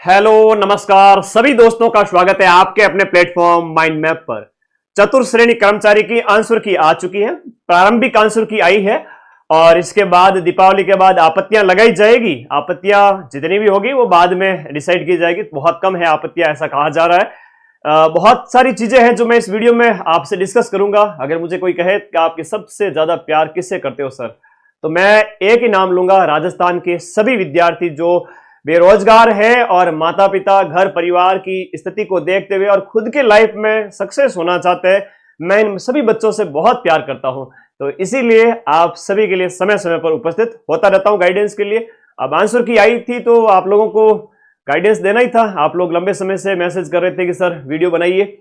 Hello नमस्कार सभी दोस्तों का स्वागत है आपके अपने प्लेटफॉर्म माइंड मैप पर। चतुर्थ श्रेणी कर्मचारी की आंसर की आ चुकी है, प्रारंभिक आंसर की आई है और इसके बाद दीपावली के बाद आपत्तियां लगाई जाएगी। आपत्तियां जितनी भी होगी वो बाद में डिसाइड की जाएगी। बहुत कम है आपत्तियां, ऐसा कहा जा रहा है। बहुत सारी चीजें हैं जो मैं इस वीडियो में आपसे डिस्कस करूंगा। अगर मुझे कोई कहे कि आपके सबसे ज्यादा प्यार किससे करते हो सर, तो मैं एक ही नाम लूंगा, राजस्थान के सभी विद्यार्थी जो बेरोजगार है और माता पिता घर परिवार की स्थिति को देखते हुए और खुद के लाइफ में सक्सेस होना चाहते हैं। मैं इन सभी बच्चों से बहुत प्यार करता हूं, तो इसीलिए आप सभी के लिए समय समय पर उपस्थित होता रहता हूं गाइडेंस के लिए। अब आंसर की आई थी तो आप लोगों को गाइडेंस देना ही था। आप लोग लंबे समय से मैसेज कर रहे थे कि सर वीडियो बनाइए।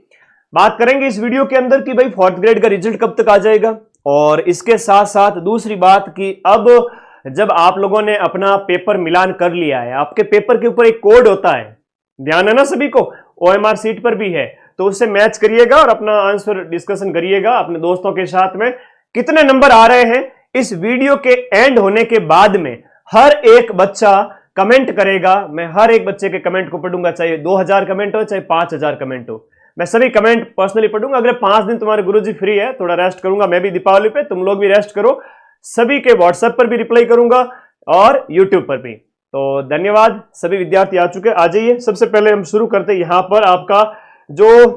बात करेंगे इस वीडियो के अंदर कि भाई फोर्थ ग्रेड का रिजल्ट कब तक आ जाएगा, और इसके साथ साथ दूसरी बात कि अब जब आप लोगों ने अपना पेपर मिलान कर लिया है, आपके पेपर के ऊपर एक कोड होता है, ध्यान है ना सभी को, ओएमआर सीट पर भी है, तो उससे मैच करिएगा और अपना आंसर डिस्कशन करिएगा अपने दोस्तों के साथ में। कितने नंबर आ रहे हैं इस वीडियो के एंड होने के बाद में हर एक बच्चा कमेंट करेगा। मैं हर एक बच्चे के कमेंट को पढ़ूंगा, चाहे 2000 कमेंट हो चाहे 5000 कमेंट हो, मैं सभी कमेंट पर्सनली पढ़ूंगा। अगले 5 दिन तुम्हारे गुरुजी फ्री है, थोड़ा रेस्ट करूंगा मैं भी दीपावली पे, तुम लोग भी रेस्ट करो। सभी के व्हाट्सएप पर भी रिप्लाई करूंगा और यूट्यूब पर भी। तो धन्यवाद, सभी विद्यार्थी आ चुके, आ जाइए। सबसे पहले हम शुरू करते हैं यहां पर आपका जो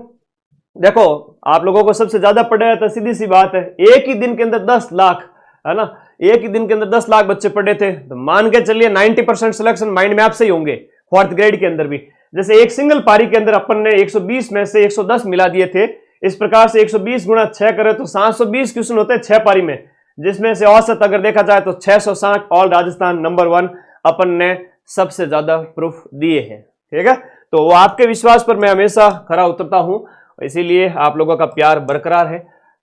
देखो, आप लोगों को सबसे ज्यादा पढ़े था, सीधी सी बात है, एक ही दिन के अंदर 10 लाख, है ना, एक ही दिन के अंदर 10 लाख बच्चे पढ़े थे, तो मान के चलिए 90% सिलेक्शन माइंड मैप से ही होंगे फोर्थ ग्रेड के अंदर भी। जैसे एक सिंगल पारी के अंदर अपन ने 120 में से 110 मिला दिए थे, इस प्रकार से 120 गुणा 6 करें तो 720 क्वेश्चन होते हैं 6 पारी में, जिसमें से औसत अगर देखा जाए तो 660 ऑल राजस्थान नंबर 1 अपन ने सबसे ज्यादा प्रूफ दिए हैं। ठीक है, तो आपके विश्वास पर मैं हमेशा खरा उतरता हूं, इसीलिए आप लोगों का प्यार बरकरार है।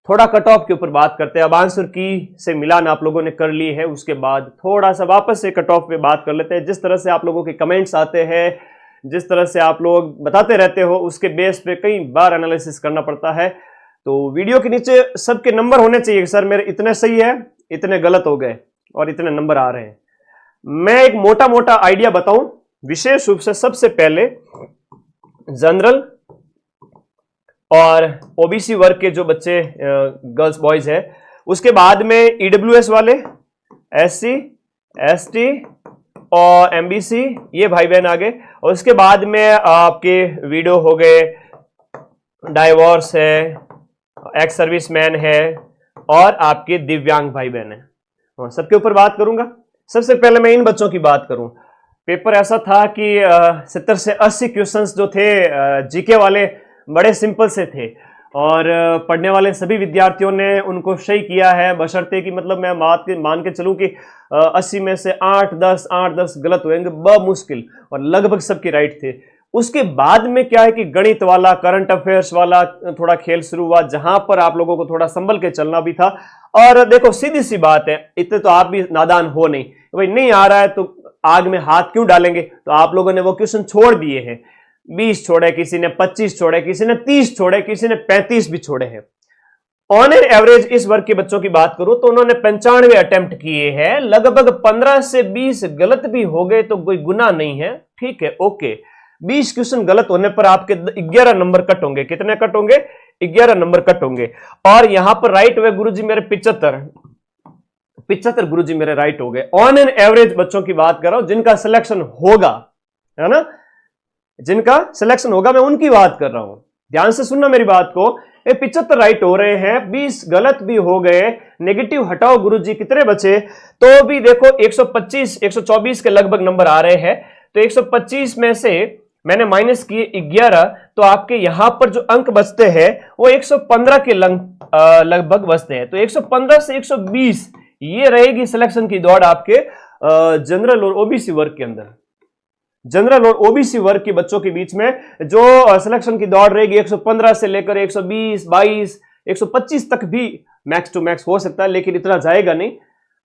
थोड़ा कट ऑफ के ऊपर बात करते हैं। अब आंसर की से मिलान आप लोगों ने कर ली है, उसके बाद थोड़ा सा वापस से कट ऑफ पे बात कर लेते हैं। जिस तरह से आप लोगों के कमेंट्स आते हैं, जिस तरह से आप लोग बताते रहते हो, उसके बेस पे कई बार एनालिसिस करना पड़ता है। तो वीडियो के नीचे सबके नंबर होने चाहिए, सर मेरे इतने सही है, इतने गलत हो गए और इतने नंबर आ रहे हैं। मैं एक मोटा मोटा आइडिया बताऊं, विशेष रूप से सबसे पहले जनरल और ओबीसी वर्ग के जो बच्चे गर्ल्स बॉयज है, उसके बाद में ईडब्ल्यूएस वाले, एससी एसटी और एमबीसी, ये भाई बहन आगे, और उसके बाद में आपके वीडियो हो गए, डाइवोर्स है, एक्स सर्विसमैन है और आपके दिव्यांग भाई बहन है, और सबके ऊपर बात करूंगा। सबसे पहले मैं इन बच्चों की बात करूं। पेपर ऐसा था कि 70 से 80 क्वेश्चंस जो थे जीके वाले बड़े सिंपल से थे, और पढ़ने वाले सभी विद्यार्थियों ने उनको सही किया है, बशर्ते कि मतलब मैं मान के चलूं कि 80 में से 8-10 गलत होंगे बमुश्किल, और लगभग सबके राइट थे। उसके बाद में क्या है कि गणित वाला, करंट अफेयर्स वाला थोड़ा खेल शुरू हुआ, जहां पर आप लोगों को थोड़ा संभल के चलना भी था। और देखो सीधी सी बात है, इतने तो आप भी नादान हो नहीं, भाई नहीं आ रहा है तो आग में हाथ क्यों डालेंगे। तो आप लोगों ने वो क्वेश्चन छोड़ दिए हैं, 20 छोड़े, किसी ने 25 छोड़े, किसी ने 30 छोड़े, किसी ने 35 भी छोड़े हैं। ऑन एन एवरेज इस वर्ग के बच्चों की बात करूं तो उन्होंने 95 अटेम्प्ट किए हैं, लगभग 15 से 20 गलत भी हो गए तो कोई गुनाह नहीं है, ठीक है, ओके। 20 क्वेश्चन गलत होने पर आपके 11 नंबर कट होंगे। कितने कट होंगे? 11 नंबर कट होंगे। और यहां पर राइट हुए गुरुजी मेरे 75 गुरुजी मेरे राइट हो गए। ऑन एन एवरेज बच्चों की बात कर रहा हूं जिनका सिलेक्शन होगा, है ना, जिनका सिलेक्शन होगा, मैं उनकी बात कर रहा हूं। ध्यान से सुनना मेरी बात को। 75 राइट हो रहे हैं, 20 गलत भी हो गए, नेगेटिव हटाओ गुरुजी, कितने बचे? तो भी देखो 125 124 के लगभग नंबर आ रहे हैं। तो 125 में से मैंने माइनस किए 11, तो आपके यहां पर जो अंक बचते हैं वो 115 के लगभग बचते हैं। तो 115 से 120 ये रहेगी सिलेक्शन की दौड़ आपके जनरल और ओबीसी वर्ग के अंदर। जनरल और ओबीसी वर्ग के बच्चों के बीच में जो सिलेक्शन की दौड़ रहेगी 115 से लेकर 120, 22, 125 तक भी मैक्स टू मैक्स हो सकता है, लेकिन इतना जाएगा नहीं।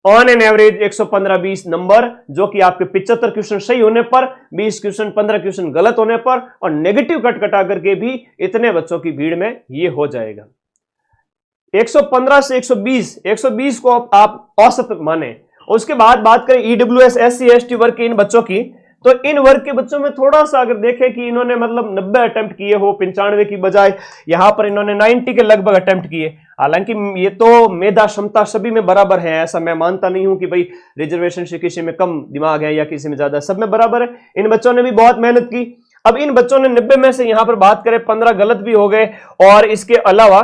ऑन एन एवरेज 115-20 नंबर, जो कि आपके 75 क्वेश्चन सही होने पर, 20 क्वेश्चन 15 क्वेश्चन गलत होने पर और नेगेटिव कट कटा करके भी इतने बच्चों की भीड़ में ये हो जाएगा। 115 से 120 को आप औसत माने। उसके बाद बात करें ईडब्ल्यूएस, एससी, एसटी वर्ग के इन बच्चों की, तो इन वर्ग के बच्चों में थोड़ा सा अगर देखें कि इन्होंने मतलब 90 अटेम्प्ट किए हो 95 की बजाय, यहां पर इन्होंने 90 के लगभग अटेम्प्ट किए। हालांकि ये तो मेधा क्षमता सभी में बराबर है, ऐसा मैं मानता नहीं हूं कि भाई रिजर्वेशन से किसी में कम दिमाग है या किसी में ज्यादा, सब में बराबर है। इन बच्चों ने भी बहुत मेहनत की। अब इन बच्चों ने 90 में से यहां पर बात करें 15 गलत भी हो गए, और इसके अलावा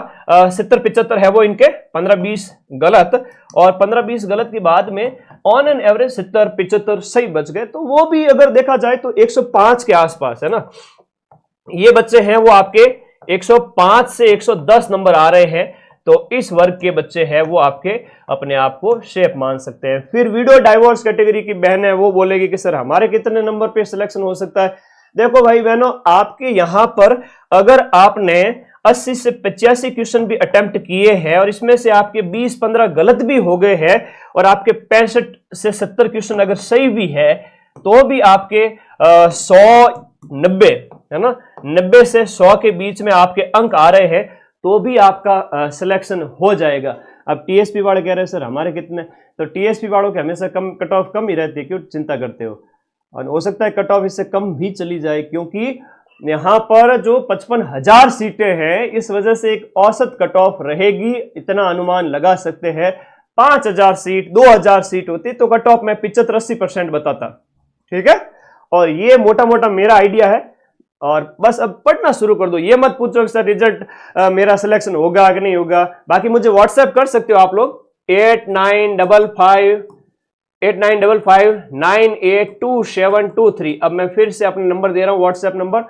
70-75 है वो इनके 15-20 गलत, और 15-20 गलत के बाद में ऑन एन एवरेज 70-75 सही बच गए। तो वो भी अगर देखा जाए तो 105 के आसपास है ना। ये बच्चे हैं वो आपके 105 से 110 नंबर आ रहे हैं, तो इस वर्ग के बच्चे हैं वो आपके अपने आप को शेफ मान सकते हैं। फिर वीडियो डाइवोर्स कैटेगरी की बहन है, वो बोलेगी कि सर हमारे कितने नंबर पे सिलेक्शन हो सकता है। देखो भाई बहनों, आपके यहां पर अगर आपने 80 से 85 क्वेश्चन भी अटेम्प्ट किए हैं और इसमें से आपके 20-15 गलत भी हो गए हैं और आपके 65 से 70 क्वेश्चन अगर सही भी है, तो भी आपके 100-90 है ना, 90 से 100 के बीच में आपके अंक आ रहे हैं, तो भी आपका सिलेक्शन हो जाएगा। अब टीएसपी वाले कह रहे हैं सर हमारे कितने, तो टीएसपी वालों के हमेशा कम कट ऑफ कम ही रहती है, क्यों चिंता करते हो। और हो सकता है कट ऑफ इससे कम भी चली जाए, क्योंकि यहां पर जो 55,000 सीटें हैं, इस वजह से एक औसत कट ऑफ रहेगी, इतना अनुमान लगा सकते हैं। 5,000 सीट 2,000 सीट होती तो कट ऑफ में 75-80% बताता, ठीक है। और ये मोटा मोटा मेरा आइडिया है, और बस अब पढ़ना शुरू कर दो। ये मत पूछो कि सर रिजल्ट मेरा सिलेक्शन होगा कि नहीं होगा। बाकी मुझे व्हाट्सएप कर सकते हो आप लोग 8955982723। अब मैं फिर से अपने नंबर दे रहा हूं, व्हाट्सएप नंबर।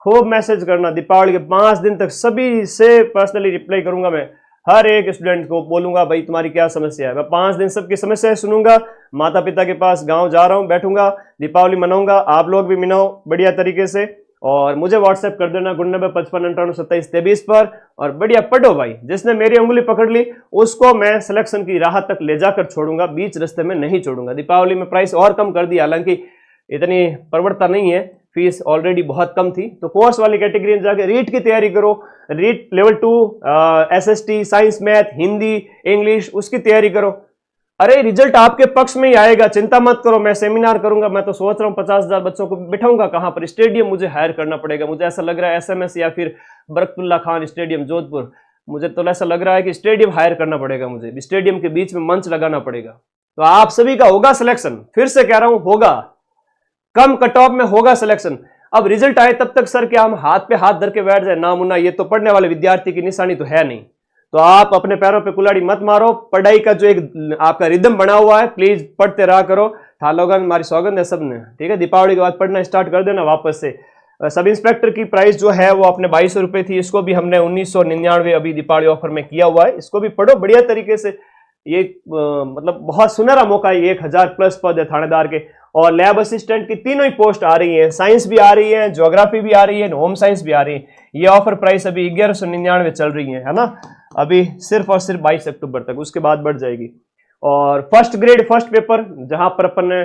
खूब मैसेज करना, दीपावली के 5 दिन तक सभी से पर्सनली रिप्लाई करूंगा। मैं हर एक स्टूडेंट को बोलूंगा भाई तुम्हारी क्या समस्या है, मैं 5 दिन सबकी समस्याएं सुनूंगा। माता पिता के पास गांव जा रहा हूं, बैठूंगा, दीपावली मनाऊंगा, आप लोग भी मनाओ बढ़िया तरीके से। और मुझे व्हाट्सएप कर देना 9955582723 पर, और बढ़िया पढ़ो भाई। जिसने मेरी उंगली पकड़ ली उसको मैं सिलेक्शन की राह तक ले जाकर छोड़ूंगा, बीच रास्ते में नहीं छोड़ूंगा। दीपावली में प्राइस और कम कर दिया, हालांकि इतनी प्रवणता नहीं है, फीस ऑलरेडी बहुत कम थी। तो कोर्स वाली कैटेगरी में जाके रीट की तैयारी करो, REET level 2 SST science math Hindi English उसकी तैयारी करो। अरे रिजल्ट आपके पक्ष में ही आएगा, चिंता मत करो। मैं सेमिनार करूंगा, मैं तो सोच रहा हूँ 50,000 बच्चों को बिठाऊंगा। कहां पर? स्टेडियम मुझे हायर करना पड़ेगा। मुझे ऐसा लग रहा है एसएमएस या फिर बरकतुल्ला खान स्टेडियम जोधपुर, मुझे तो ऐसा लग रहा है कि स्टेडियम हायर करना पड़ेगा मुझे, स्टेडियम के बीच में मंच लगाना पड़ेगा। तो आप सभी का होगा सिलेक्शन, फिर से कह रहा हूं होगा, कम कट ऑफ में होगा सिलेक्शन। अब रिजल्ट आए तब तक सर क्या हम हाथ पे हाथ धर के बैठ जाए ना मुन्ना, ये तो पढ़ने वाले विद्यार्थी की निशानी तो है नहीं। तो आप अपने पैरों पे कुल्हाड़ी मत मारो। पढ़ाई का जो एक आपका रिदम बना हुआ है, प्लीज पढ़ते रहा करो। थालोगन हमारी सौगंध है सबने, ठीक है। दीपावली के बाद पढ़ना स्टार्ट कर देना वापस से। सब इंस्पेक्टर की प्राइस जो है वो अपने 2200 रुपए थी, इसको भी हमने 1999 अभी दीपावली ऑफर में किया हुआ है। इसको भी पढ़ो बढ़िया तरीके से। ये मतलब बहुत सुनहरा मौका है। 1000 प्लस पद है थानेदार के, और लैब असिस्टेंट की तीनों ही पोस्ट आ रही है। साइंस भी आ रही है, ज्योग्राफी भी आ रही है, होम साइंस भी आ रही है। ये ऑफर प्राइस अभी 1199 चल रही है ना, अभी सिर्फ और सिर्फ 22 अक्टूबर तक, उसके बाद बढ़ जाएगी। और फर्स्ट ग्रेड फर्स्ट पेपर, जहां पर अपन ने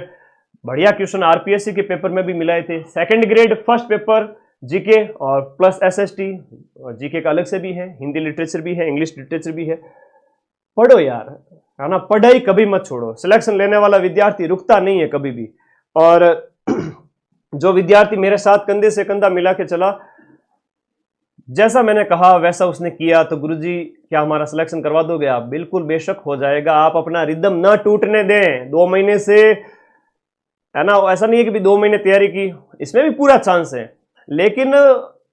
बढ़िया क्वेश्चन आरपीएससी के पेपर में भी मिलाए थे। Second grade first paper GK और प्लस एसएसटी, जीके का अलग से भी है, हिंदी लिटरेचर भी है, इंग्लिश लिटरेचर भी है। पढ़ो यार, है ना, पढ़ाई कभी मत छोड़ो। सिलेक्शन लेने वाला विद्यार्थी रुकता नहीं है कभी भी। और जो विद्यार्थी मेरे साथ कंधे से कंधा मिला के चला, जैसा मैंने कहा वैसा उसने किया, तो गुरुजी क्या हमारा सिलेक्शन करवा दोगे आप? बिल्कुल बेशक हो जाएगा। आप अपना रिदम ना टूटने दें। 2 महीने से, है ना, ऐसा नहीं है कि भी 2 महीने तैयारी की, इसमें भी पूरा चांस है, लेकिन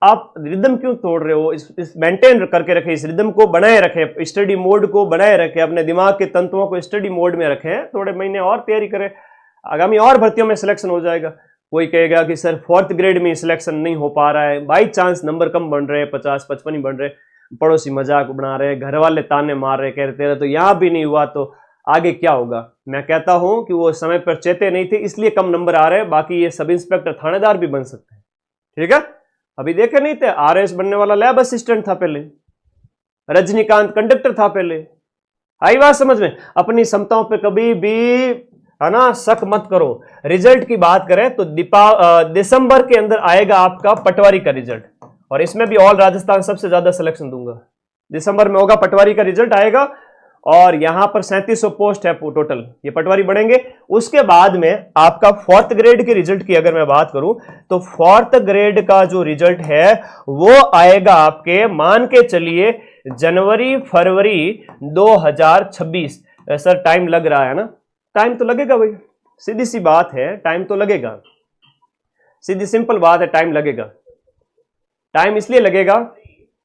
आप रिदम क्यों तोड़ रहे हो? इस मेंटेन करके रखें, इस रिदम को बनाए रखें, स्टडी मोड को बनाए रखें, अपने दिमाग के तंतुओं को स्टडी मोड में रखें। थोड़े महीने और तैयारी करें, आगामी और भर्तियों में सिलेक्शन हो जाएगा। कोई कहेगा कि सर 4th ग्रेड में सिलेक्शन नहीं हो पा रहा है, बाई चांस नंबर कम बन रहे हैं, 50-55 ही बन रहे, पड़ोसी मजाक बना रहे, घर वाले ताने मार रहे, कह रहे तो यहां भी नहीं हुआ तो आगे क्या होगा? मैं कहता हूं कि वो समय पर चेते नहीं थे, इसलिए कम नंबर आ रहे हैं। बाकी ये सब इंस्पेक्टर थानेदार भी बन सकते हैं, ठीक है। अभी देखे नहीं थे, आरएस बनने वाला लैब असिस्टेंट था पहले, रजनीकांत कंडक्टर था पहले। आई बात समझ में? अपनी क्षमताओं पे कभी भी, है ना, शक मत करो। रिजल्ट की बात करें तो दिसंबर के अंदर आएगा आपका पटवारी का रिजल्ट, और इसमें भी ऑल राजस्थान सबसे ज्यादा सिलेक्शन दूंगा। दिसंबर में होगा पटवारी का रिजल्ट आएगा, और यहां पर 3700 पोस्ट है टोटल, ये पटवारी बढ़ेंगे। उसके बाद में आपका 4th ग्रेड के रिजल्ट की अगर मैं बात करूं तो 4th ग्रेड का जो रिजल्ट है वो आएगा आपके, मान के चलिए जनवरी फरवरी 2026। सर टाइम लग रहा है ना, टाइम तो लगेगा भाई, सीधी सी बात है, टाइम तो लगेगा, सीधी सिंपल बात है, टाइम लगेगा। टाइम इसलिए लगेगा,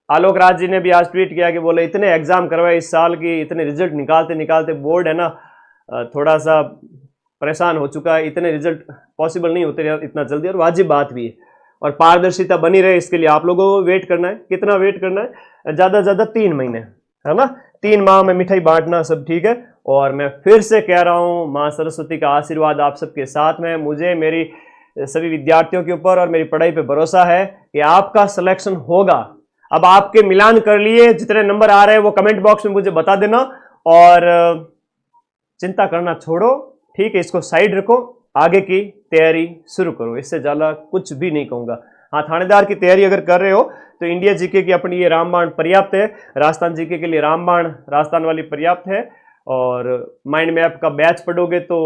आलोक राज जी ने भी आज ट्वीट किया कि बोले इतने एग्जाम करवाए इस साल की, इतने रिजल्ट निकालते निकालते बोर्ड है ना थोड़ा सा परेशान हो चुका है, इतने रिजल्ट पॉसिबल नहीं होते इतना जल्दी, और वाजिब बात भी है। और पारदर्शिता बनी रहे इसके लिए आप लोगों को वेट करना है। कितना वेट करना है? ज्यादा से ज्यादा 3 महीने, है ना। 3 माह में मिठाई बांटना सब ठीक है। और मैं फिर से कह रहा हूं, मां सरस्वती का आशीर्वाद आप सबके साथ में, मुझे मेरी सभी विद्यार्थियों के ऊपर और मेरी पढ़ाई पे भरोसा है कि आपका सिलेक्शन होगा। अब आपके मिलान कर लिए, जितने नंबर आ रहे हैं वो कमेंट बॉक्स में मुझे बता देना, और चिंता करना छोड़ो, ठीक है, इसको साइड रखो, आगे की तैयारी शुरू करो, इससे ज्यादा कुछ भी नहीं कहूंगा। हाँ, थानेदार की तैयारी अगर कर रहे हो तो इंडिया जीके की अपनी ये रामबाण पर्याप्त है, राजस्थान जीके के लिए रामबाण राजस्थान वाली पर्याप्त है। और माइंड मैप का बैच पढ़ोगे तो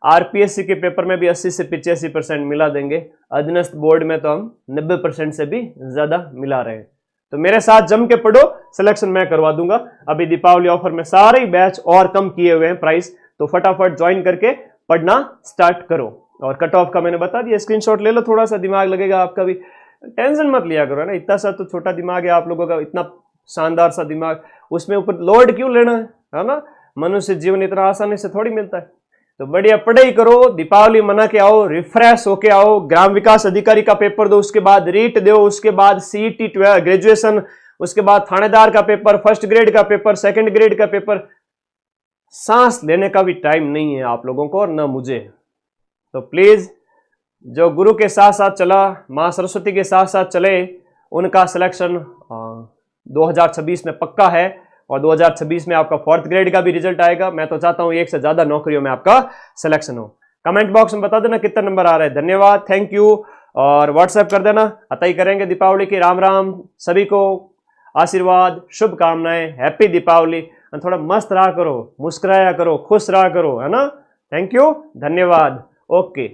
आरपीएससी के पेपर में भी 80 से 85% मिला देंगे, अधीनस्थ बोर्ड में तो हम 90% से भी ज्यादा मिला रहे हैं। तो मेरे साथ जम के पढ़ो, सिलेक्शन मैं करवा दूंगा। अभी दीपावली ऑफर में सारे ही बैच और कम किए हुए हैं प्राइस, तो फटाफट ज्वाइन करके पढ़ना स्टार्ट करो। और कट ऑफ का मैंने बता दिया, स्क्रीनशॉट ले लो, थोड़ा सा दिमाग लगेगा आपका भी, टेंशन मत लिया करो, है ना। इतना सा तो छोटा दिमाग है आप लोगों का, इतना शानदार सा दिमाग, उसमें ऊपर लोड क्यों लेना है ना। मनुष्य जीवन इतना आसानी से थोड़ी मिलता है। तो बढ़िया पढ़ाई करो, दीपावली मना के आओ, रिफ्रेश होके आओ, ग्राम विकास अधिकारी का पेपर दो, उसके बाद रीट दो, उसके बाद सीईटी ग्रेजुएशन, उसके बाद थानेदार का पेपर, 1st ग्रेड का पेपर, 2nd ग्रेड का पेपर। सांस लेने का भी टाइम नहीं है आप लोगों को और ना मुझे। तो प्लीज जो गुरु के साथ साथ चला, मां सरस्वती के साथ साथ चले, उनका सिलेक्शन 2026 में पक्का है। और 2026 में आपका 4th ग्रेड का भी रिजल्ट आएगा। मैं तो चाहता हूं 1 से ज्यादा नौकरियों में आपका सिलेक्शन हो। कमेंट बॉक्स में बता देना कितना नंबर आ रहा है। धन्यवाद, थैंक यू। और व्हाट्सएप कर देना, अतई करेंगे दीपावली की। राम राम, सभी को आशीर्वाद, शुभकामनाएं, हैप्पी दीपावली। थोड़ा मस्त रहा करो, मुस्कुराया करो, खुश रहा करो, है ना। थैंक यू, धन्यवाद, ओके।